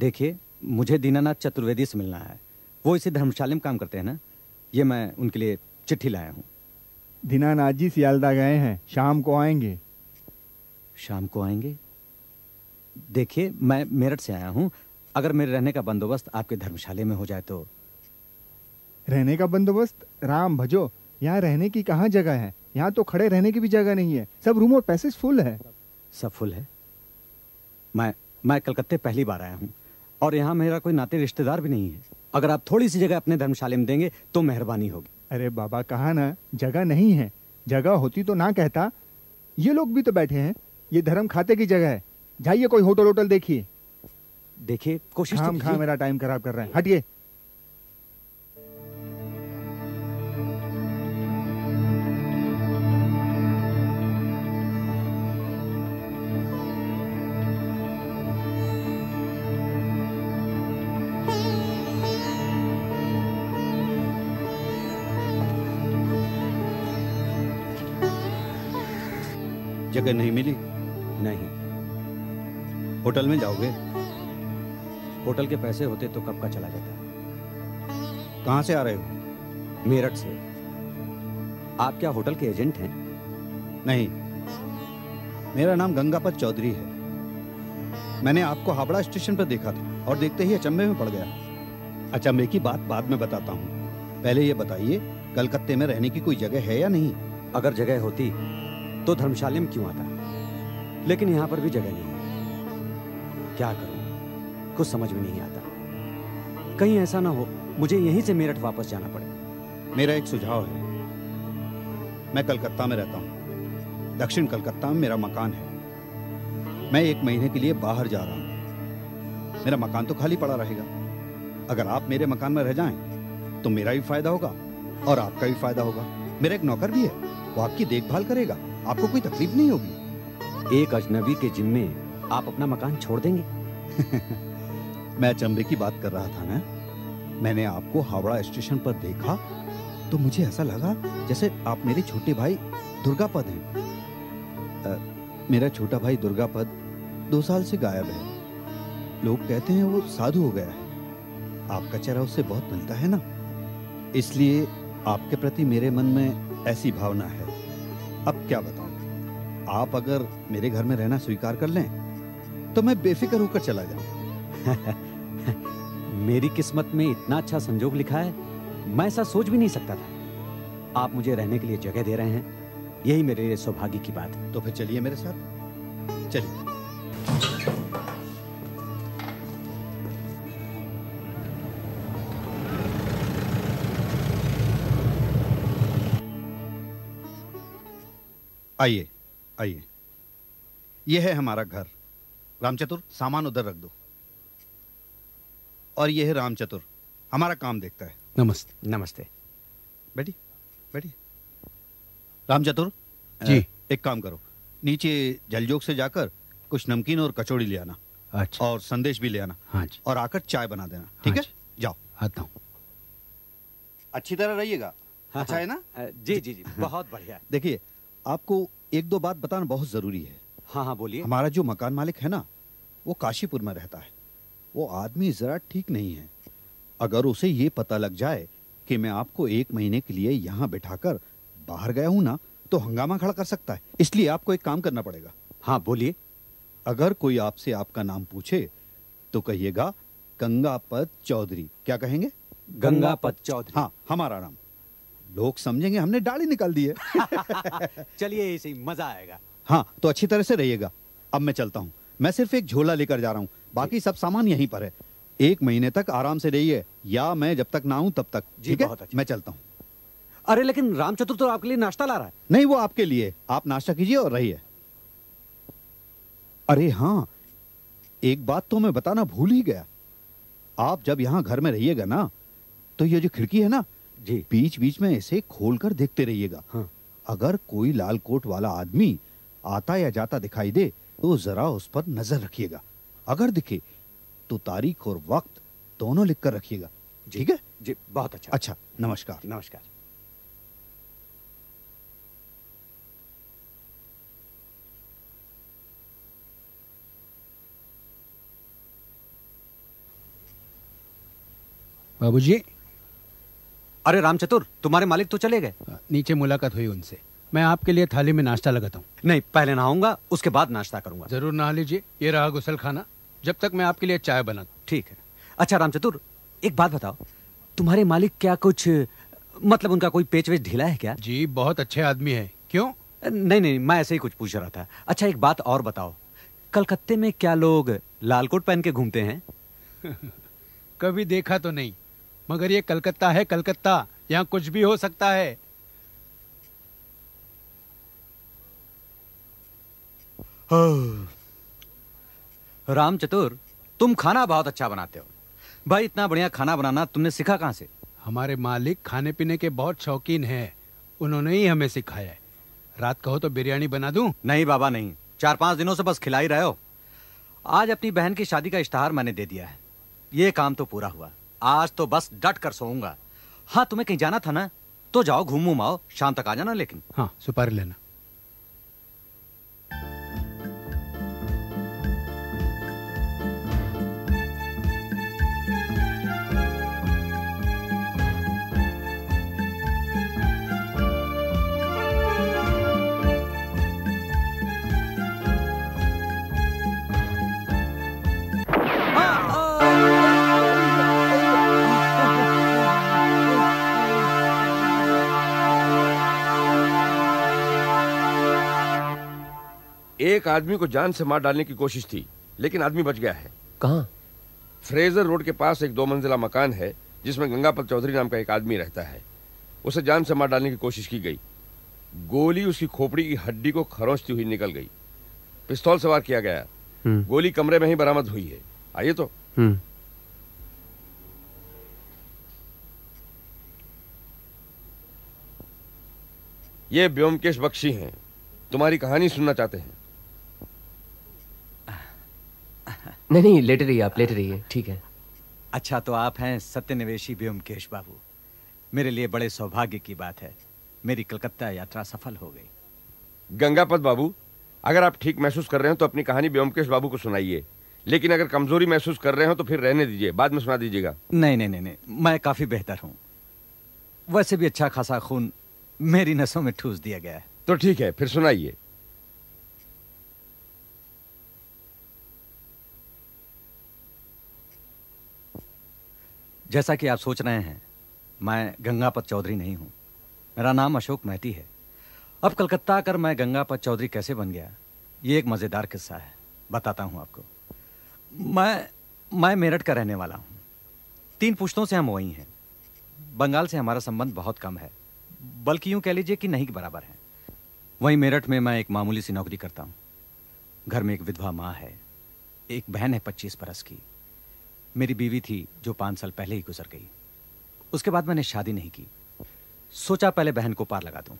देखिए, मुझे दीनानाथ चतुर्वेदी से मिलना है। वो इसी धर्मशाला में काम करते हैं ना। ये मैं उनके लिए चिट्ठी लाया हूँ। दीनानाथ जी सियालदा गए हैं, शाम को आएंगे। शाम को आएंगे? देखिए, मैं मेरठ से आया हूँ। अगर मेरे रहने का बंदोबस्त आपके धर्मशाला में हो जाए तो। रहने का बंदोबस्त? राम भजो, यहाँ रहने की कहाँ जगह है? यहाँ तो खड़े रहने की भी जगह नहीं है, सब रूम और पैसेज फुल है। सब फुल है? मैं कलकत्ते पहली बार आया हूँ और यहाँ मेरा कोई नाते रिश्तेदार भी नहीं है। अगर आप थोड़ी सी जगह अपने धर्मशाला में देंगे तो मेहरबानी होगी। अरे बाबा, कहा ना जगह नहीं है। जगह होती तो ना कहता। ये लोग भी तो बैठे हैं, ये धर्म खाते की जगह है। जाइए कोई होटल होटल देखिए। देखिए, कोशिश तो कीजिए। मेरा टाइम खराब कर रहे हैं, हटिए। जगह नहीं मिली? नहीं। होटल में जाओगे? होटल के पैसे होते तो कब का चला जाता। कहां से आ रहे हो? मेरठ से। आप क्या होटल के एजेंट हैं? नहीं, मेरा नाम गंगापत चौधरी है। मैंने आपको हावड़ा स्टेशन पर देखा था और देखते ही अचंभे में पड़ गया। अचंभे की बात बाद में बताता हूँ, पहले ये बताइए कलकत्ते में रहने की कोई जगह है या नहीं? अगर जगह होती तो धर्मशाला में क्यों आता, लेकिन यहाँ पर भी जगह नहीं है। क्या करूं, कुछ समझ में नहीं आता। कहीं ऐसा ना हो मुझे यहीं से मेरठ वापस जाना पड़े। मेरा एक सुझाव है। मैं कलकत्ता में रहता हूँ, दक्षिण कलकत्ता में मेरा मकान है। मैं 1 महीने के लिए बाहर जा रहा हूँ। मेरा मकान तो खाली पड़ा रहेगा। अगर आप मेरे मकान में रह जाएं तो मेरा भी फायदा होगा और आपका भी फायदा होगा। मेरा एक नौकर भी है, वो आपकी देखभाल करेगा, आपको कोई तकलीफ नहीं होगी। एक अजनबी के जिम्मे आप अपना मकान छोड़ देंगे? मैं अचंभे की बात कर रहा था ना। मैंने आपको हावड़ा स्टेशन पर देखा तो मुझे ऐसा लगा जैसे आप मेरे छोटे भाई दुर्गापद हैं। मेरा छोटा भाई दुर्गापद 2 साल से गायब है। लोग कहते हैं वो साधु हो गया है। आपका चेहरा उससे बहुत मिलता है ना, इसलिए आपके प्रति मेरे मन में ऐसी भावना है। अब क्या बताऊं, आप अगर मेरे घर में रहना स्वीकार कर लें तो मैं बेफिक्र होकर चला जाऊं। मेरी किस्मत में इतना अच्छा संजोग लिखा है, मैं ऐसा सोच भी नहीं सकता था। आप मुझे रहने के लिए जगह दे रहे हैं, यही मेरे लिए सौभाग्य की बात है। तो फिर चलिए मेरे साथ, चलिए। आइए आइए, यह है हमारा घर। रामचतुर, सामान उधर रख दो। और यह है रामचतुर, हमारा काम देखता है। नमस्ते। नमस्ते। बैठिए बैठिए। रामचतुर जी, एक काम करो, नीचे जलजोग से जाकर कुछ नमकीन और कचौड़ी ले आना। अच्छा। और संदेश भी ले आना। हाँ जी। और आकर चाय बना देना, ठीक है? जाओ। आता हूँ। अच्छी तरह रहिएगा। अच्छा है ना? जी जी जी, बहुत बढ़िया। देखिए, आपको 1-2 बात बताना बहुत जरूरी है। हाँ हाँ, बोलिए। हमारा जो मकान मालिक है ना, वो काशीपुर में रहता है। वो आदमी जरा ठीक नहीं है। अगर उसे ये पता लग जाए कि मैं आपको 1 महीने के लिए यहाँ बिठाकर बाहर गया हूं ना, तो हंगामा खड़ा कर सकता है। इसलिए आपको एक काम करना पड़ेगा। हाँ बोलिए। अगर कोई आपसे आपका नाम पूछे तो कहिएगा गंगापत चौधरी। क्या कहेंगे? गंगापत चौधरी। हाँ, हमारा नाम। लोग समझेंगे हमने दाढ़ी निकाल दी है। चलिए, इसे मजा आएगा। हाँ, तो अच्छी तरह से रहिएगा। अब मैं चलता हूँ। मैं सिर्फ एक झोला लेकर जा रहा हूँ, बाकी सब सामान यहीं पर है। 1 महीने तक आराम से रहिए, या मैं जब तक ना आऊं तब तक। ठीक है? मैं चलता हूँ। अरे लेकिन रामचतुर तो आपके लिए नाश्ता ला रहा है। नहीं, वो आपके लिए। आप नाश्ता कीजिए और रहिए। अरे हाँ, एक बात तो मैं बताना भूल ही गया। आप जब यहाँ घर में रहिएगा ना, तो ये जो खिड़की है ना जी, बीच बीच में इसे खोलकर देखते रहिएगा। हाँ। अगर कोई लाल कोट वाला आदमी आता या जाता दिखाई दे तो जरा उस पर नजर रखिएगा। अगर दिखे तो तारीख और वक्त दोनों लिखकर रखिएगा। ठीक है जी? बहुत अच्छा। अच्छा, नमस्कार। नमस्कार। बाबूजी। अरे राम चतुर, तुम्हारे मालिक तो चले गए। नीचे मुलाकात हुई उनसे। मैं आपके लिए थाली में नाश्ता लगाता हूँ। नहीं, पहले नहाऊंगा, उसके बाद नाश्ता करूंगा। जरूर नहा लीजिए, ये रहा गुसल खाना, जब तक मैं आपके लिए चाय बनाता। ठीक है। अच्छा राम चतुर, एक बात बताओ, तुम्हारे मालिक क्या कुछ मतलब उनका कोई पेच वेच ढीला है क्या? जी बहुत अच्छे आदमी है। क्यों? नहीं नहीं, मैं ऐसे ही कुछ पूछ रहा था। अच्छा एक बात और बताओ, कलकत्ते में क्या लोग लाल कोट पहन के घूमते हैं? कभी देखा तो नहीं, मगर ये कलकत्ता है, कलकत्ता, यहाँ कुछ भी हो सकता है। राम चतुर, तुम खाना बहुत अच्छा बनाते हो भाई। इतना बढ़िया खाना बनाना तुमने सीखा कहाँ से? हमारे मालिक खाने पीने के बहुत शौकीन हैं, उन्होंने ही हमें सिखाया है। रात कहो तो बिरयानी बना दूं? नहीं बाबा नहीं, 4-5 दिनों से बस खिला ही रहे हो। आज अपनी बहन की शादी का इश्तिहार मैंने दे दिया है, ये काम तो पूरा हुआ। आज तो बस डट कर सोऊंगा। हाँ, तुम्हें कहीं जाना था ना, तो जाओ घूम आओ, शाम तक आ जाना। लेकिन हाँ, सुपारी लेना। एक आदमी को जान से मार डालने की कोशिश थी, लेकिन आदमी बच गया है। कहाँ? फ्रेजर रोड के पास एक 2 मंजिला मकान है जिसमें गंगापत चौधरी नाम का एक आदमी रहता है। उसे जान से मार डालने की कोशिश की गई। गोली उसकी खोपड़ी की हड्डी को खरोंचती हुई निकल गई। पिस्तौल से वार किया गया। गोली कमरे में ही बरामद हुई है। आइए तो। ये ब्योमकेश बख्शी हैं, तुम्हारी कहानी सुनना चाहते हैं। नहीं, लेटे रहिए, आप लेटे रहिए, ठीक है। अच्छा, तो आप हैं सत्यनिवेशी ब्योमकेश बाबू। मेरे लिए बड़े सौभाग्य की बात है, मेरी कलकत्ता यात्रा सफल हो गई। गंगापत बाबू, अगर आप ठीक महसूस कर रहे हो तो अपनी कहानी ब्योमकेश बाबू को सुनाइए, लेकिन अगर कमजोरी महसूस कर रहे हो तो फिर रहने दीजिए, बाद में सुना दीजिएगा। नहीं नहीं नहीं नहीं, मैं काफी बेहतर हूं। वैसे भी अच्छा खासा खून मेरी नसों में ठूस दिया गया है। तो ठीक है, फिर सुनाइए। जैसा कि आप सोच रहे हैं, मैं गंगापत चौधरी नहीं हूं। मेरा नाम अशोक महती है। अब कलकत्ता आकर मैं गंगापत चौधरी कैसे बन गया, ये एक मजेदार किस्सा है, बताता हूं आपको। मैं मेरठ का रहने वाला हूं। 3 पुश्तों से हम वही हैं। बंगाल से हमारा संबंध बहुत कम है, बल्कि यूं कह लीजिए कि नहीं के बराबर है। वहीं मेरठ में मैं एक मामूली सी नौकरी करता हूं। घर में एक विधवा माँ है, एक बहन है 25 बरस की। मेरी बीवी थी जो 5 साल पहले ही गुजर गई। उसके बाद मैंने शादी नहीं की। सोचा पहले बहन को पार लगा दूं।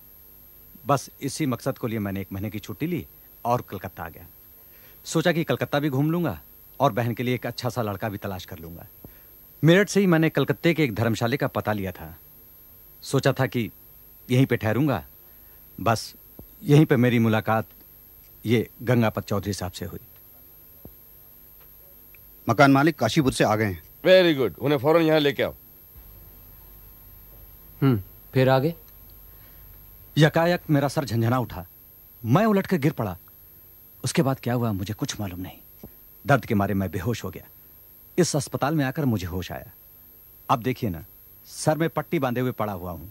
बस इसी मकसद को लिए मैंने 1 महीने की छुट्टी ली और कलकत्ता आ गया। सोचा कि कलकत्ता भी घूम लूंगा और बहन के लिए एक अच्छा सा लड़का भी तलाश कर लूंगा। मेरठ से ही मैंने कलकत्ते के एक धर्मशाले का पता लिया था। सोचा था कि यहीं पे ठहरूंगा। बस यहीं पे मेरी मुलाकात ये गंगापत चौधरी साहब से हुई। मकान मालिक काशीपुर से आ गए हैं। वेरी गुड, उन्हें फौरन यहाँ लेके आओ। फिर आगे? यकायक मेरा सर झंझना उठा, मैं उलट कर गिर पड़ा। उसके बाद क्या हुआ मुझे कुछ मालूम नहीं। दर्द के मारे मैं बेहोश हो गया। इस अस्पताल में आकर मुझे होश आया। अब देखिए ना, सर में पट्टी बांधे हुए पड़ा हुआ हूं।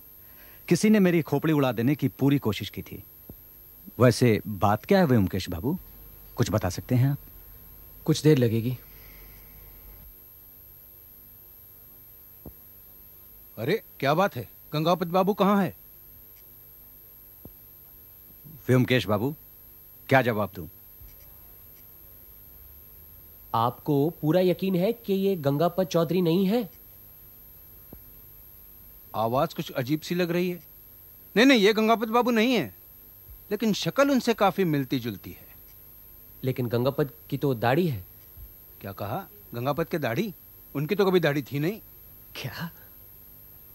किसी ने मेरी खोपड़ी उड़ा देने की पूरी कोशिश की थी। वैसे बात क्या है ब्योमकेश बाबू, कुछ बता सकते हैं आप? कुछ देर लगेगी। अरे क्या बात है, गंगापत बाबू कहाँ है? ब्योमकेश बाबू, क्या जवाब दूं? आपको पूरा यकीन है कि ये गंगापत चौधरी नहीं है? आवाज कुछ अजीब सी लग रही है। नहीं नहीं, ये गंगापत बाबू नहीं है, लेकिन शक्ल उनसे काफी मिलती जुलती है। लेकिन गंगापत की तो दाढ़ी है। क्या कहा? गंगापत के दाढ़ी? उनकी तो कभी दाढ़ी थी नहीं। क्या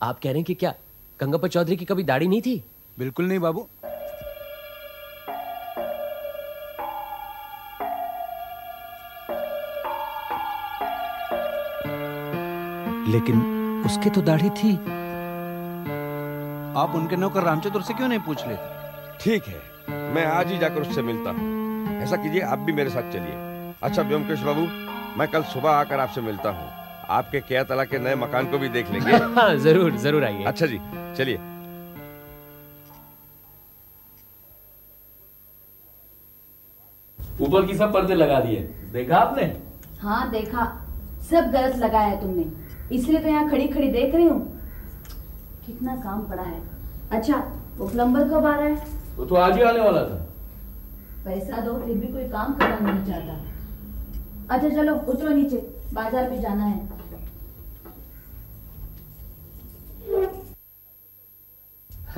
आप कह रहे हैं कि क्या गंगापत चौधरी की कभी दाढ़ी नहीं थी? बिल्कुल नहीं बाबू। लेकिन उसकी तो दाढ़ी थी। आप उनके नौकर रामचतुर से क्यों नहीं पूछ लेते? ठीक है, मैं आज ही जाकर उससे मिलता हूँ। ऐसा कीजिए, आप भी मेरे साथ चलिए। अच्छा व्योमकेश बाबू, मैं कल सुबह आकर आपसे मिलता हूँ। आपके केतला के नए मकान को भी देख लेंगे। हाँ, जरूर जरूर आइए। अच्छा जी, चलिए। ऊपर की सब पर्दे लगा दिए, देखा आपने? हाँ देखा, सब गलत लगाया है तुमने, इसलिए तो यहाँ खड़ी खड़ी देख रही हूँ। कितना काम पड़ा है। अच्छा, वो प्लम्बर कब आ रहा है? वो तो आज ही आने वाला था। पैसा दो फिर भी कोई काम करना नहीं चाहता। अच्छा चलो उतरो नीचे, बाजार भी जाना है।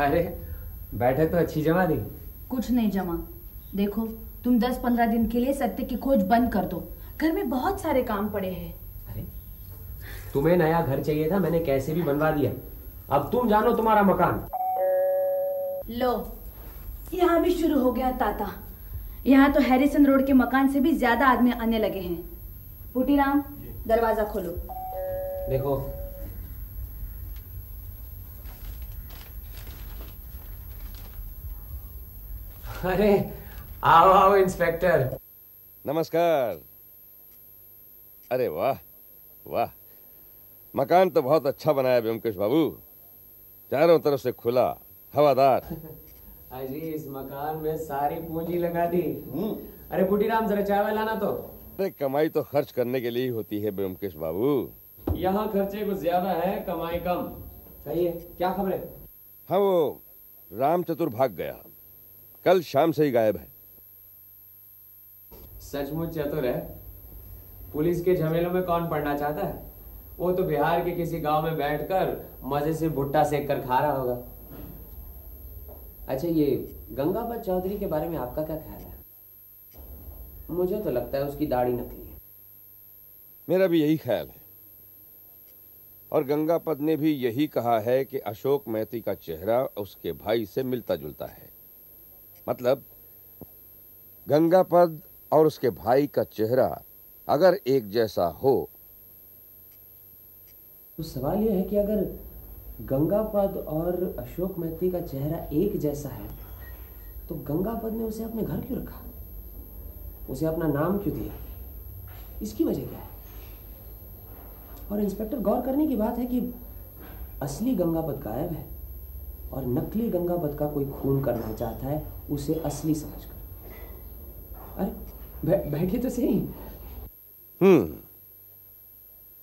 अरे बैठक तो अच्छी जमा दी। कुछ नहीं जमा। देखो तुम 10-15 दिन के लिए सत्य की खोज बंद कर दो, घर में बहुत सारे काम पड़े हैं। अरे तुम्हें नया घर चाहिए था, मैंने कैसे भी बनवा दिया। अब तुम जानो तुम्हारा मकान। लो, यहाँ भी शुरू हो गया ताता। यहाँ तो हैरिसन रोड के मकान से भी ज्यादा आदमी आने लगे हैं। पुटीराम, दरवाजा खोलो। देखो अरे आओ आओ इंस्पेक्टर। नमस्कार। अरे वाह वाह, मकान तो बहुत अच्छा बनाया व्योमकेश बाबू, चारों तरफ से खुला हवादार। अजी इस मकान में सारी पूंजी लगा दी। अरे पुटीराम जरा चाय लाना तो। अरे कमाई तो खर्च करने के लिए ही होती है व्योमकेश बाबू। यहाँ खर्चे कुछ ज्यादा है, कमाई कम। कहिए क्या खबर है? हाँ, वो रामचतुर भाग गया, कल शाम से ही गायब है। सचमुच चतुर है। पुलिस के झमेलों में कौन पड़ना चाहता है? वो तो बिहार के किसी गांव में बैठकर मजे से भुट्टा सेक कर खा रहा होगा। अच्छा, ये गंगापत चौधरी के बारे में आपका क्या ख्याल है? मुझे तो लगता है उसकी दाढ़ी नकली है। मेरा भी यही ख्याल है, और गंगापत ने भी यही कहा है कि अशोक मैती का चेहरा उसके भाई से मिलता जुलता है। मतलब गंगापत और उसके भाई का चेहरा अगर एक जैसा हो तो सवाल यह है कि अगर गंगापत और अशोक मैती का चेहरा एक जैसा है तो गंगापत ने उसे अपने घर क्यों रखा, उसे अपना नाम क्यों दिया? इसकी वजह क्या है? और इंस्पेक्टर, गौर करने की बात है कि असली गंगापत गायब है और नकली गंगापत का कोई खून करना चाहता है उसे असली समझकर। अरे बैठिए तो सही।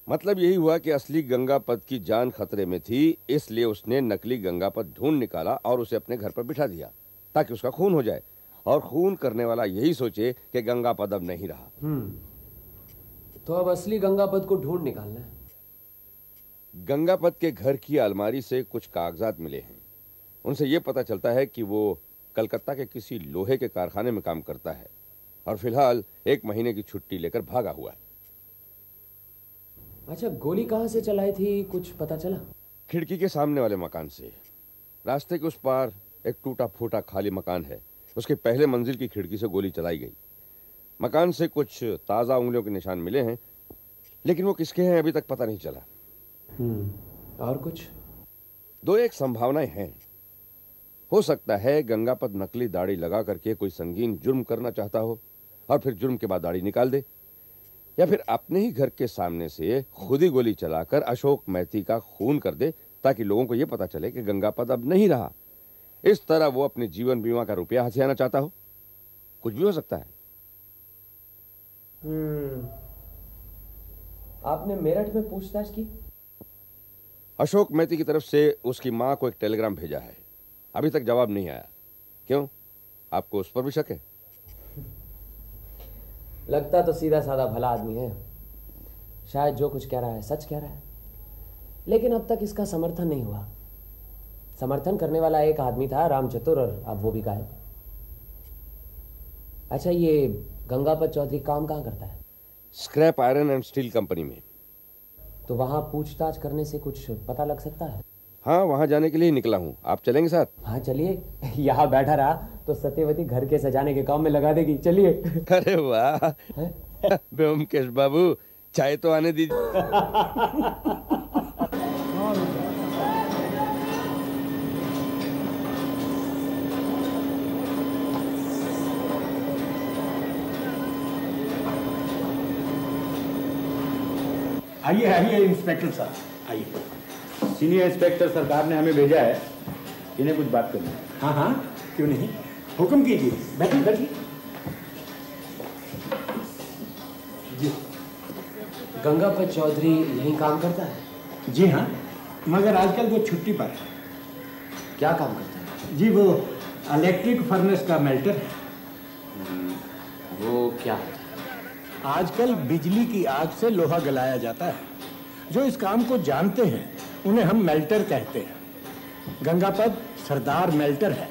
मतलब यही हुआ कि असली गंगापत की जान खतरे में थी, इसलिए उसने नकली गंगापत ढूंढ निकाला और उसे अपने घर पर बिठा दिया ताकि उसका खून हो जाए, और खून करने वाला यही सोचे कि गंगापत अब नहीं रहा। तो अब असली गंगापत को ढूंढ निकालना है। गंगापत के घर की अलमारी से कुछ कागजात मिले हैं। उनसे यह पता चलता है कि वो कलकत्ता के किसी लोहे के कारखाने में काम करता है और फिलहाल 1 महीने की छुट्टी लेकर भागा हुआ है। अच्छा, गोली कहां से चलाई थी, कुछ पता चला? खिड़की के सामने वाले मकान से। रास्ते के उस पार एक टूटा फूटा खाली मकान है, उसके पहले मंजिल की खिड़की से गोली चलाई गई। मकान से कुछ ताजा उंगलियों के निशान मिले हैं, लेकिन वो किसके हैं अभी तक पता नहीं चला। और कुछ? 2 संभावनाएं हैं। हो सकता है गंगापत नकली दाढ़ी लगा करके कोई संगीन जुर्म करना चाहता हो और फिर जुर्म के बाद दाढ़ी निकाल दे, या फिर अपने ही घर के सामने से खुद ही गोली चलाकर अशोक मैती का खून कर दे ताकि लोगों को यह पता चले कि गंगापत अब नहीं रहा। इस तरह वो अपने जीवन बीमा का रुपया हथियाना चाहता हो। कुछ भी हो सकता है। आपने मेरठ में पूछताछ की? अशोक मैती की तरफ से उसकी मां को एक टेलीग्राम भेजा है, अभी तक जवाब नहीं आया। क्यों, आपको उस पर भी शक है? लगता तो सीधा साधा भला आदमी है, शायद जो कुछ कह रहा है सच कह रहा है, लेकिन अब तक इसका समर्थन नहीं हुआ। समर्थन करने वाला एक आदमी था, रामचतुर, और अब वो भी गायब। अच्छा, ये गंगापत चौधरी काम कहाँ करता है? Scrap iron and steel company में। तो वहां पूछताछ करने से कुछ पता लग सकता है? हाँ, वहां जाने के लिए निकला हूं। आप चलेंगे साथ? हाँ चलिए। यहाँ बैठा रहा तो सत्यवती घर के सजाने के काम में लगा देगी। चलिए। अरे वाह व्योमकेश बाबू, चाय तो आने दीजिए। आइए आइए इंस्पेक्टर साहब आइए। सीनियर इंस्पेक्टर सरकार ने हमें भेजा है, इन्हें कुछ बात करनी है। हाँ हाँ क्यों नहीं, हुक्म कीजिए, बैठिए बैठिए। जी, गंगापत चौधरी यहीं काम करता है? जी हाँ, मगर आजकल वो छुट्टी पर है। क्या काम करता है? जी वो इलेक्ट्रिक फर्नेस का मेल्टर है। वो क्या है? आजकल बिजली की आग से लोहा गलाया जाता है। जो इस काम को जानते हैं उन्हें हम मेल्टर कहते हैं। गंगापत सरदार मेल्टर है।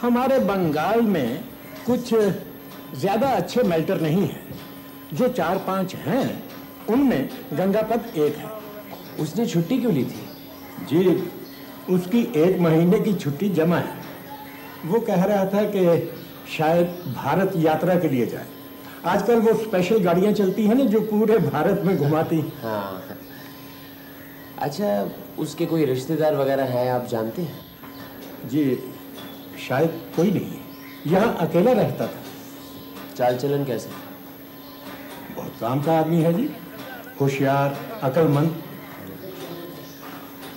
हमारे बंगाल में कुछ ज्यादा अच्छे मेल्टर नहीं हैं। जो 4-5 हैं उनमें गंगापत एक है। उसने छुट्टी क्यों ली थी? जी उसकी 1 महीने की छुट्टी जमा है। वो कह रहा था कि शायद भारत यात्रा के लिए जाए। आजकल वो स्पेशल गाड़ियां चलती हैं ना जो पूरे भारत में घुमाती। हाँ। अच्छा, उसके कोई रिश्तेदार वगैरह है आप जानते हैं? जी शायद कोई नहीं है, यहाँ अकेला रहता था। चाल चलन कैसे? बहुत काम का आदमी है जी, होशियार, अक्लमंद।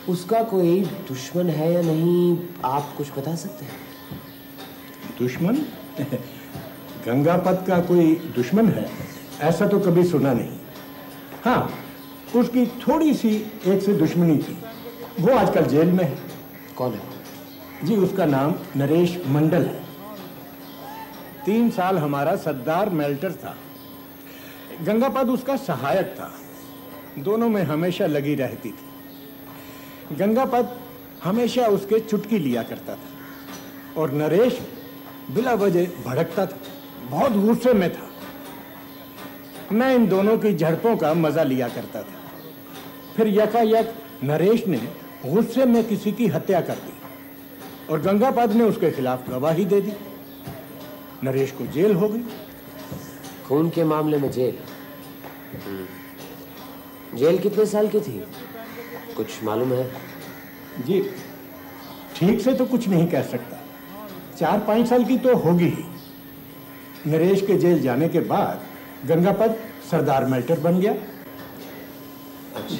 उसका कोई दुश्मन है या नहीं, आप कुछ बता सकते हैं? दुश्मन? गंगापत का कोई दुश्मन है ऐसा तो कभी सुना नहीं। हाँ, उसकी थोड़ी सी एक से दुश्मनी थी। वो आजकल जेल में है। कौन है? जी उसका नाम नरेश मंडल है। 3 साल हमारा सरदार मेल्टर था। गंगापत उसका सहायक था। दोनों में हमेशा लगी रहती थी। गंगापत हमेशा उसके चुटकी लिया करता था और नरेश बिला वजह भड़कता था, बहुत गुस्से में था। मैं इन दोनों की झड़पों का मजा लिया करता था। फिर यकायक नरेश ने गुस्से में किसी की हत्या कर दी और गंगापत ने उसके खिलाफ गवाही दे दी। नरेश को जेल हो गई। खून के मामले में जेल? जेल कितने साल की थी, कुछ मालूम है? जी ठीक से तो कुछ नहीं कह सकता। 4-5 साल की तो होगी ही। नरेश के जेल जाने के बाद गंगापत सरदार मेल्टर बन गया। अच्छा,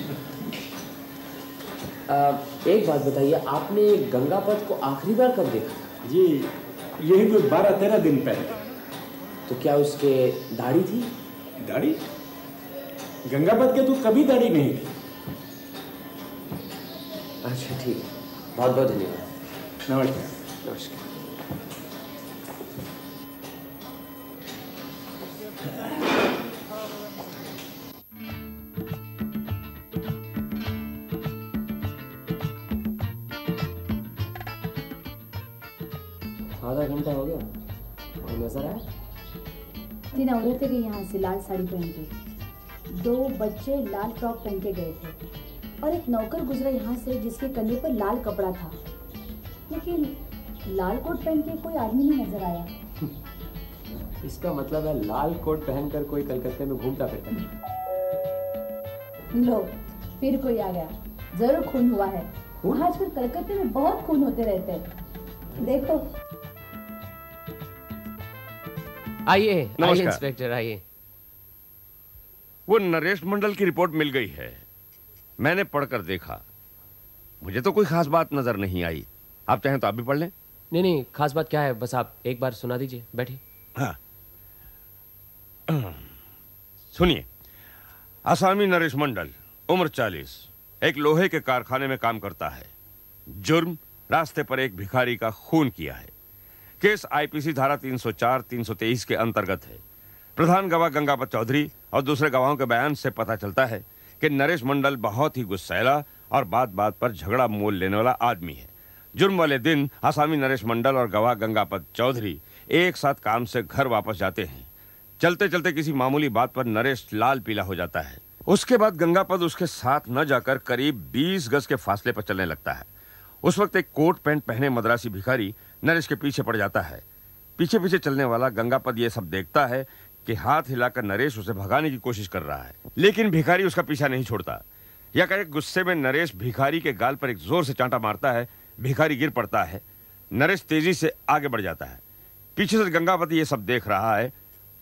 एक बात बताइए, आपने गंगापत को आखिरी बार कब देखा? जी यही कोई 12-13 दिन पहले। तो क्या उसके दाढ़ी थी? दाढ़ी? गंगापत के तो कभी दाढ़ी नहीं थी। अच्छा ठीक है, बहुत बहुत धन्यवाद। नमस्कार। नमस्कार। आधा घंटा हो गया, कोई नजर आया? 3 औरतें गई यहाँ से लाल साड़ी पहन के। 2 बच्चे लाल फ्रॉक पहन के गए थे और एक नौकर गुजरा यहाँ से जिसके कंधे पर लाल कपड़ा था, लेकिन लाल कोट पहन के कोई आदमी नहीं नजर आया। इसका मतलब है लाल कोट पहनकर कोई कलकत्ते में घूमता फिरता नहीं। लो फिर कोई आ गया। जरूर खून हुआ है। आजकल कलकत्ते में बहुत खून होते रहते हैं, देखो। आइए नमस्कार। इंस्पेक्टर आइए। वो नरेश मंडल की रिपोर्ट मिल गई है। मैंने पढ़कर देखा, मुझे तो कोई खास बात नजर नहीं आई। आप चाहें तो आप भी पढ़ लें। नहीं, खास बात क्या है, बस आप एक बार सुना दीजिए, बैठिए। हाँ सुनिए। आसामी नरेश मंडल, उम्र 40, एक लोहे के कारखाने में काम करता है। जुर्म, रास्ते पर एक भिखारी का खून किया है। केस आईपीसी धारा 304-323 के अंतर्गत है। प्रधान गवाह गंगापत चौधरी और दूसरे गवाहों के बयान से पता चलता है कि नरेश मंडल बहुत ही गुस्सैला और बात बात पर झगड़ा मोल लेने वाला आदमी है। जुर्म वाले दिन आसामी नरेश मंडल और गवाह गंगापत चौधरी एक साथ काम से घर वापस जाते हैं। चलते चलते किसी मामूली बात पर नरेश लाल पीला हो जाता है। उसके बाद गंगापत उसके साथ न जाकर करीब 20 गज के फासले पर चलने लगता है। उस वक्त एक कोट पैंट पहने मद्रासी भिखारी नरेश के पीछे पड़ जाता है। पीछे पीछे चलने वाला गंगापत ये सब देखता है कि हाथ हिलाकर नरेश उसे भगाने की कोशिश कर रहा है, लेकिन भिखारी उसका पीछा नहीं छोड़ता। यह कहे गुस्से में नरेश भिखारी के गाल पर एक जोर से चांटा मारता है। भिखारी गिर पड़ता है। नरेश तेजी से आगे बढ़ जाता है। पीछे से गंगापत ये सब देख रहा है।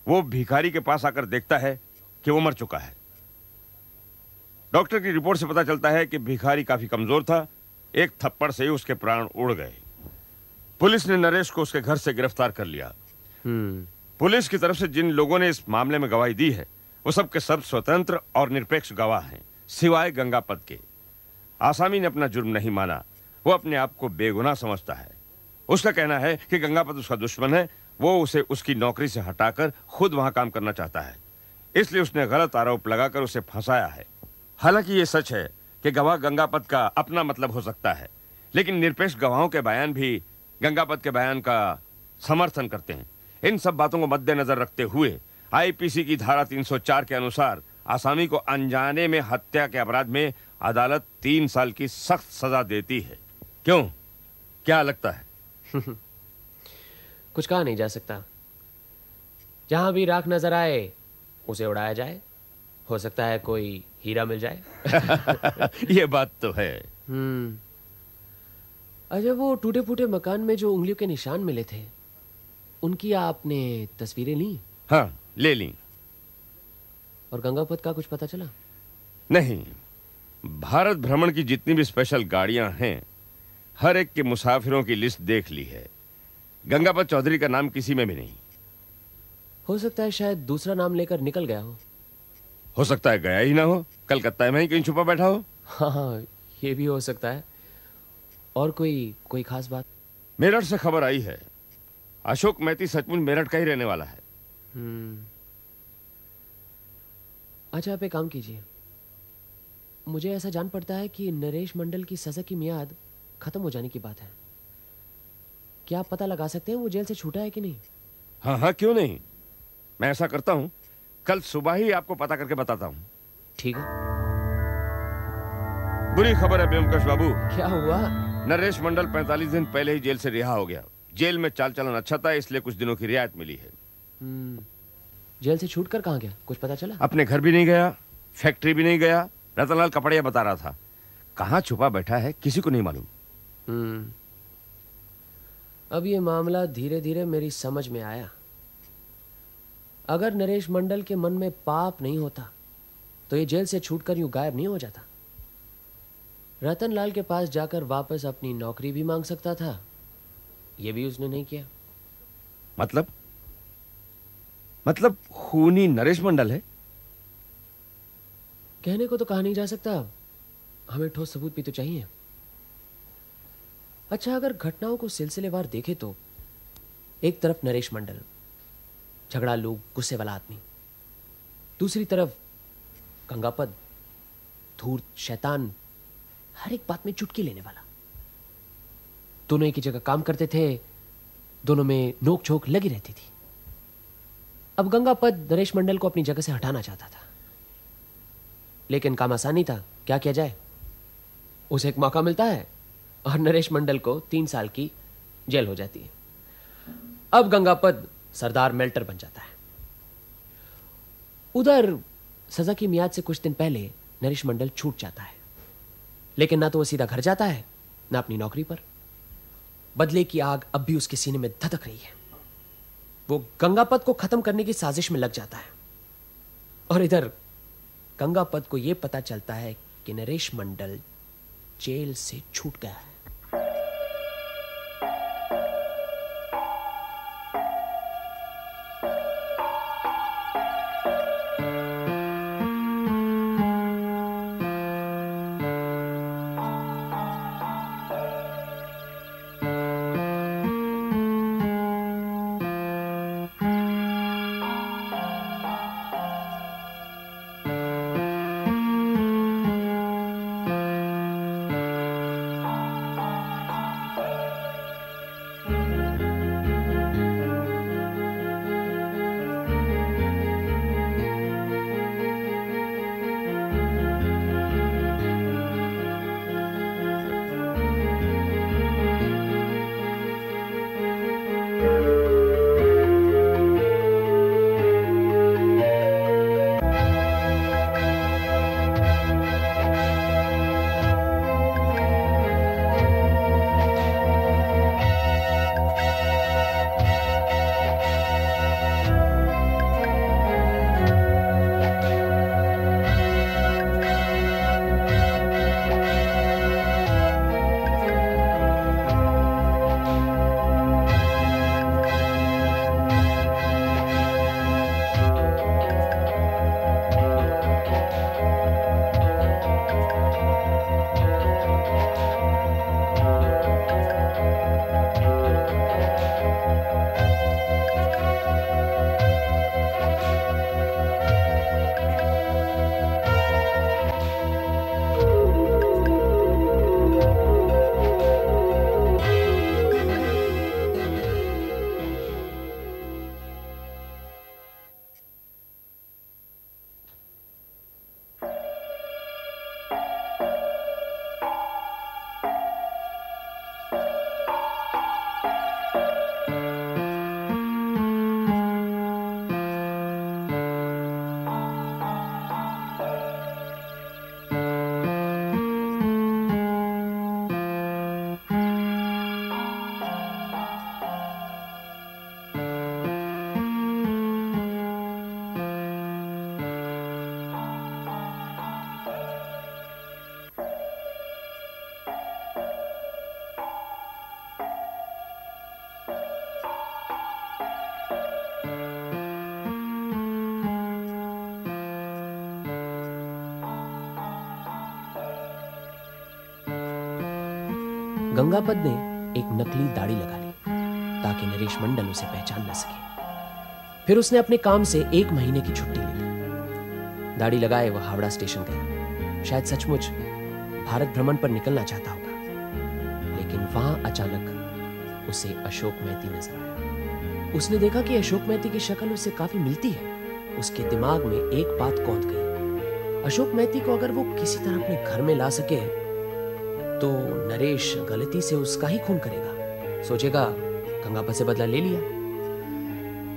वो भिखारी के पास आकर देखता है कि वो मर चुका है। डॉक्टर की रिपोर्ट से पता चलता है कि भिखारी काफी कमजोर था। एक थप्पड़ से ही उसके प्राण उड़ गए। पुलिस ने नरेश को उसके घर से गिरफ्तार कर लिया। पुलिस की तरफ से जिन लोगों ने इस मामले में गवाही दी है वो सब के सब स्वतंत्र और निरपेक्ष गवाह हैं, सिवाय गंगापत के। आसामी ने अपना जुर्म नहीं माना, वो अपने आप को बेगुनाह समझता है। उसका कहना है कि गंगापत उसका दुश्मन है, वो उसे उसकी नौकरी से हटाकर खुद वहां काम करना चाहता है, इसलिए उसने गलत आरोप लगाकर उसे फंसाया है। हालांकि ये सच है कि गवाह गंगापत का अपना मतलब हो सकता है, लेकिन निरपेक्ष गवाहों के बयान भी गंगापत के बयान का समर्थन करते हैं। इन सब बातों को मद्देनजर रखते हुए आईपीसी की धारा 304 के अनुसार आसामी को अनजाने में हत्या के अपराध में अदालत 3 साल की सख्त सजा देती है। क्यों, क्या लगता है? कुछ कहा नहीं जा सकता। जहां भी राख नजर आए उसे उड़ाया जाए। हो सकता है कोई हीरा मिल जाए। ये बात तो है। अच्छा, वो टूटे फूटे मकान में जो उंगलियों के निशान मिले थे, उनकी आपने तस्वीरें ली? हाँ, ले ली। और गंगापत का कुछ पता चला? नहीं। भारत भ्रमण की जितनी भी स्पेशल गाड़ियां हैं, हर एक के मुसाफिरों की लिस्ट देख ली है। गंगापत चौधरी का नाम किसी में भी नहीं। हो सकता है शायद दूसरा नाम लेकर निकल गया हो सकता है गया ही ना हो, कलकत्ता में ही कहीं छुपा बैठा हो। हाँ, ये भी हो सकता है। और कोई खास बात? मेरठ से खबर आई है, अशोक मैती सचमुच मेरठ का ही रहने वाला है। अच्छा, आप एक काम कीजिए। मुझे ऐसा जान पड़ता है कि नरेश मंडल की सजा की मियाद खत्म हो जाने की बात है। क्या आप पता लगा सकते हैं वो जेल से छूटा है कि नहीं? हाँ हाँ, क्यों नहीं। मैं ऐसा करता हूं, कल सुबह ही आपको पता करके बताता हूं। ठीक है। बुरी खबर है ब्योमकेश बाबू। क्या हुआ? नरेश मंडल 45 दिन पहले ही जेल से रिहा हो गया। जेल में चाल चलन अच्छा था, इसलिए कुछ दिनों की रियायत मिली है। जेल से छूटकर कहाँ गया, कुछ पता चला? अपने घर भी नहीं गया, फैक्ट्री भी नहीं गया। रतनलाल कपड़िया बता रहा था। कहाँ छुपा बैठा है किसी को नहीं मालूम। अब ये मामला धीरे धीरे मेरी समझ में आया। अगर नरेश मंडल के मन में पाप नहीं होता तो ये जेल से छूटकर यूं गायब नहीं हो जाता। रतनलाल के पास जाकर वापस अपनी नौकरी भी मांग सकता था, ये भी उसने नहीं किया। मतलब खूनी नरेश मंडल है? कहने को तो कहा नहीं जा सकता, हमें ठोस सबूत भी तो चाहिए। अच्छा, अगर घटनाओं को सिलसिलेवार देखें तो एक तरफ नरेश मंडल, झगड़ालू गुस्से वाला आदमी, दूसरी तरफ गंगापत, धूर्त शैतान, हर एक बात में चुटकी लेने वाला। दोनों एक ही जगह काम करते थे, दोनों में नोक झोंक लगी रहती थी। अब गंगापत नरेश मंडल को अपनी जगह से हटाना चाहता था, लेकिन काम आसानी था। क्या किया जाए? उसे एक मौका मिलता है और नरेश मंडल को 3 साल की जेल हो जाती है। अब गंगापत सरदार मेल्टर बन जाता है। उधर सजा की मियाद से कुछ दिन पहले नरेश मंडल छूट जाता है, लेकिन ना तो वो सीधा घर जाता है, ना अपनी नौकरी पर। बदले की आग अब भी उसके सीने में धधक रही है। वो गंगापत को खत्म करने की साजिश में लग जाता है। और इधर गंगापत को यह पता चलता है कि नरेश मंडल जेल से छूट गया है। गंगापद ने एक नकली दाढ़ी लगा ली ताकि नरेश मंडल उसे पहचान न सके। फिर उसने अपने काम से 1 महीने की छुट्टी ली। दाढ़ी लगाए वह हावड़ा स्टेशन गया। शायद सचमुच भारत भ्रमण पर निकलना चाहता होगा, लेकिन वहां अचानक उसे अशोक मेहती नजर आया। उसने देखा कि अशोक मेहती की शक्ल उससे काफी मिलती है। उसके दिमाग में एक बात कौंध गई, अशोक मेहती को अगर वो किसी तरह अपने घर में ला सके तो नरेश गलती से उसका ही खून करेगा। सोचेगा गंगापत से बदला ले लिया।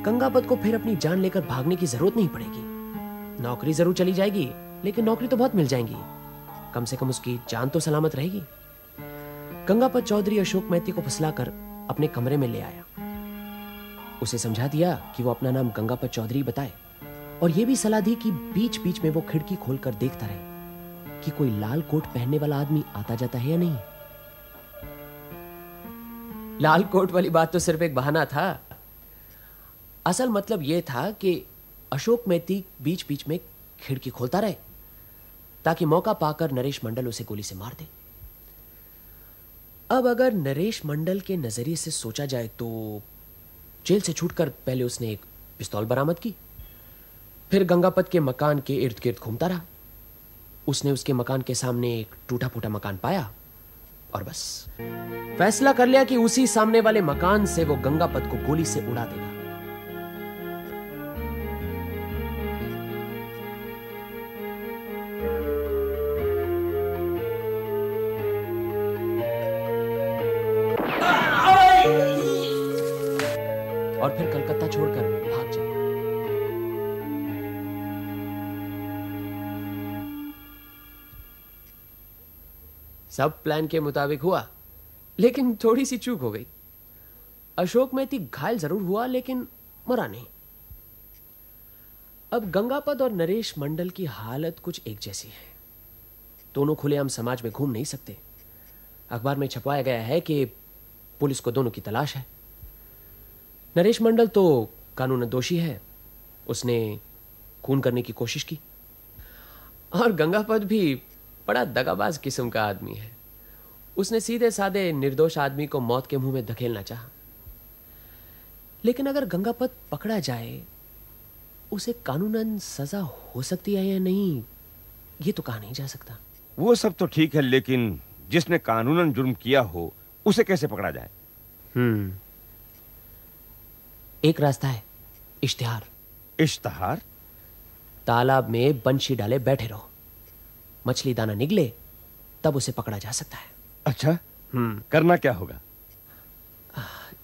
गंगापत को फिर अपनी जान लेकर भागने की जरूरत नहीं पड़ेगी। नौकरी जरूर चली जाएगी, लेकिन नौकरी तो बहुत मिल जाएंगी। कम से कम उसकी जान तो सलामत रहेगी। गंगापत चौधरी अशोक मेहती को फुसलाकर अपने कमरे में ले आया। उसे समझा दिया कि वो अपना नाम गंगापत चौधरी बताए, और यह भी सलाह दी कि बीच बीच में वो खिड़की खोलकर देखता रहे कि कोई लाल कोट पहनने वाला आदमी आता जाता है या नहीं। लाल कोट वाली बात तो सिर्फ एक बहाना था। असल मतलब यह था कि अशोक मेहती बीच बीच में खिड़की खोलता रहे ताकि मौका पाकर नरेश मंडल उसे गोली से मार दे। अब अगर नरेश मंडल के नजरिए से सोचा जाए तो जेल से छूटकर पहले उसने एक पिस्तौल बरामद की, फिर गंगापत के मकान के इर्द गिर्द घूमता रहा। उसने उसके मकान के सामने एक टूटा फूटा मकान पाया और बस फैसला कर लिया कि उसी सामने वाले मकान से वो गंगापत को गोली से उड़ा देगा। और फिर कलकत्ता छोड़कर भाग जाए। सब प्लान के मुताबिक हुआ, लेकिन थोड़ी सी चूक हो गई। अशोक मेहती घायल जरूर हुआ, लेकिन मरा नहीं। अब गंगापत और नरेश मंडल की हालत कुछ एक जैसी है। दोनों खुलेआम समाज में घूम नहीं सकते। अखबार में छपवाया गया है कि पुलिस को दोनों की तलाश है। नरेश मंडल तो कानूनन दोषी है, उसने खून करने की कोशिश की, और गंगापत भी बड़ा दगाबाज किस्म का आदमी है। उसने सीधे साधे निर्दोष आदमी को मौत के मुंह में धकेलना चाहा। लेकिन अगर गंगापत पकड़ा जाए, उसे कानूनन सजा हो सकती है या नहीं, ये तो कहा नहीं जा सकता। वो सब तो ठीक है, लेकिन जिसने कानूनन जुर्म किया हो उसे कैसे पकड़ा जाए? एक रास्ता है, इश्तिहार। इश्तिहार? तालाब में बंशी डाले बैठे रहो, मछली दाना निकले तब उसे पकड़ा जा सकता है। अच्छा, करना क्या होगा?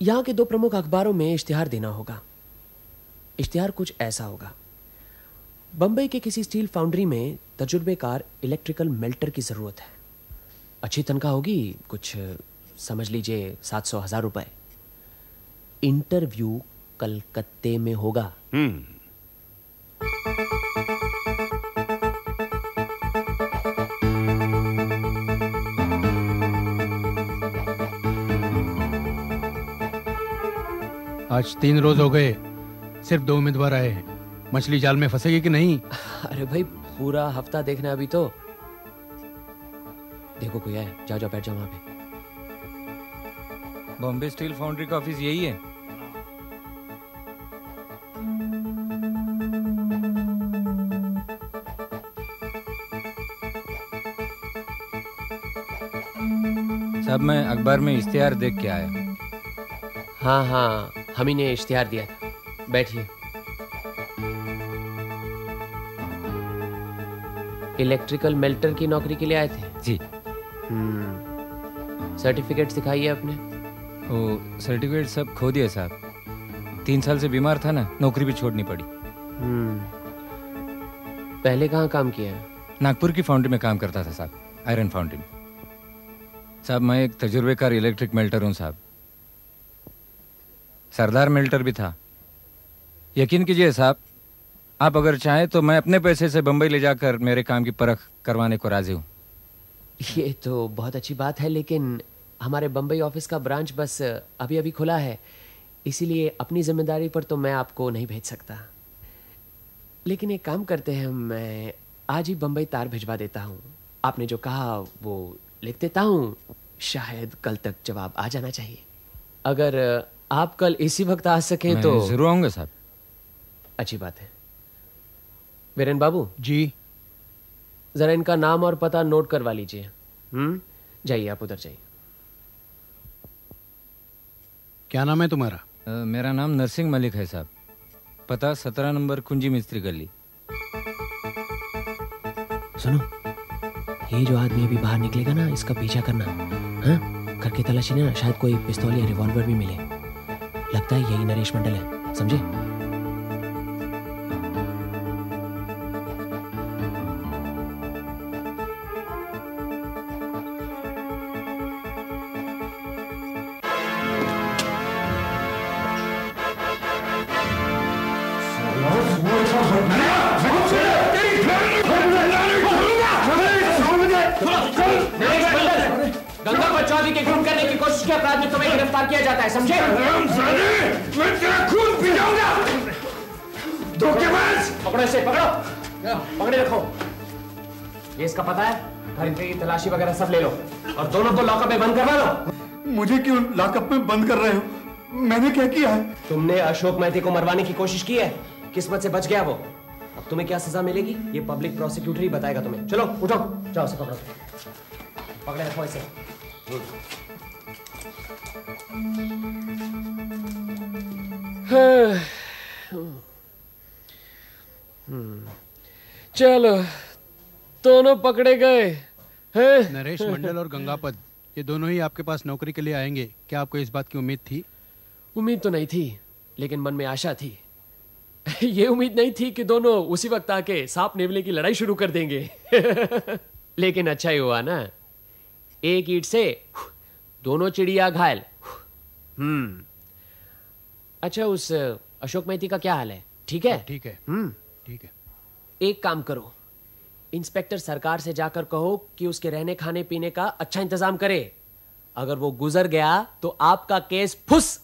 यहां के 2 प्रमुख अखबारों में इश्तिहार देना होगा। इश्तिहार कुछ ऐसा होगा, बंबई के किसी स्टील फाउंड्री में तजुर्बेकार इलेक्ट्रिकल मेल्टर की जरूरत है। अच्छी तनख्वाह होगी, कुछ समझ लीजिए 700,000 रुपए। इंटरव्यू कलकत्ते में होगा। आज 3 रोज हो गए, सिर्फ 2 उम्मीदवार आए हैं। मछली जाल में फंसेगी कि नहीं? अरे भाई, पूरा हफ्ता देखना अभी तो। देखो कोई है, जाओ जाओ बैठ जाओ वहां पे। बॉम्बे स्टील फाउंड्री का ऑफिस यही है? साहब मैं अखबार में इश्तिहार देख के आया। हाँ हाँ, हम ही ने इश्तिहार दिया था। बैठिए। इलेक्ट्रिकल मेल्टर की नौकरी के लिए आए थे? जी। सर्टिफिकेट दिखाइए अपने। वो सर्टिफिकेट सब खो दिया साहब। 3 साल से बीमार था ना, नौकरी भी छोड़नी पड़ी। पहले कहाँ काम किया है? नागपुर की फाउंड्री में काम करता था साहब, आयरन फाउंड्री में। साहब मैं एक तजुर्बेकार इलेक्ट्रिक मेल्टर हूँ साहब। सरदार मेल्टर भी था। यकीन कीजिए साहब, आप अगर चाहें तो मैं अपने पैसे से बंबई ले जाकर मेरे काम की परख करवाने को राजी हूँ। ये तो बहुत अच्छी बात है, लेकिन हमारे बंबई ऑफिस का ब्रांच बस अभी अभी खुला है, इसीलिए अपनी जिम्मेदारी पर तो मैं आपको नहीं भेज सकता। लेकिन एक काम करते हैं, मैं आज ही बंबई तार भिजवा देता हूँ। आपने जो कहा वो लिख देता हूँ, शायद कल तक जवाब आ जाना चाहिए। अगर आप कल इसी वक्त आ सके तो जरूर आऊंगा साहब। अच्छी बात है। वीरेन बाबू जी, जरा इनका नाम और पता नोट करवा लीजिए। जाइए, आप उधर जाइए। क्या नाम है तुम्हारा? मेरा नाम नरसिंह मलिक है साहब। पता 17 नंबर कुंजी मिस्त्री गली। सुनो, ये जो आदमी अभी बाहर निकलेगा ना, इसका पीछा करना। हाँ, करके तलाशी ना, शायद कोई पिस्तौल या रिवॉल्वर भी मिले। लगता है यही नरेश मंडल है, समझे? गंगापत चौधरी के खून करने की कोशिश के अपराध में तुम्हें गिरफ्तार किया जाता है, समझे? मैं तेरा खून पी जाऊंगा। धोखेबाज! पकड़ो इसे, पकड़ो, पकड़े रखो। ये इसका पता है? घर की तलाशी वगैरह सब ले लो और दोनों को लॉकअप में बंद करवा लो। मुझे क्यों लॉकअप में बंद कर रहे हो? मैंने क्या किया है? तुमने अशोक मेहती को मरवाने की कोशिश की है, किस्मत से बच गया वो। अब तुम्हें क्या सजा मिलेगी ये पब्लिक प्रोसिक्यूटर ही बताएगा तुम्हें। चलो उठो, जाओ से पकड़ो, पकड़े रखो इसे। चलो, दोनों पकड़े गए हैं। नरेश मंडल और गंगापत, ये दोनों ही आपके पास नौकरी के लिए आएंगे। क्या आपको इस बात की उम्मीद थी? उम्मीद तो नहीं थी, लेकिन मन में आशा थी। ये उम्मीद नहीं थी कि दोनों उसी वक्त आके सांप नेवले की लड़ाई शुरू कर देंगे। लेकिन अच्छा ही हुआ ना, एक ईंट से दोनों चिड़िया घायल। अच्छा, उस अशोक मेहती का क्या हाल है? ठीक है? ठीक है, ठीक है। एक काम करो, इंस्पेक्टर सरकार से जाकर कहो कि उसके रहने खाने पीने का अच्छा इंतजाम करे। अगर वो गुजर गया तो आपका केस फुस।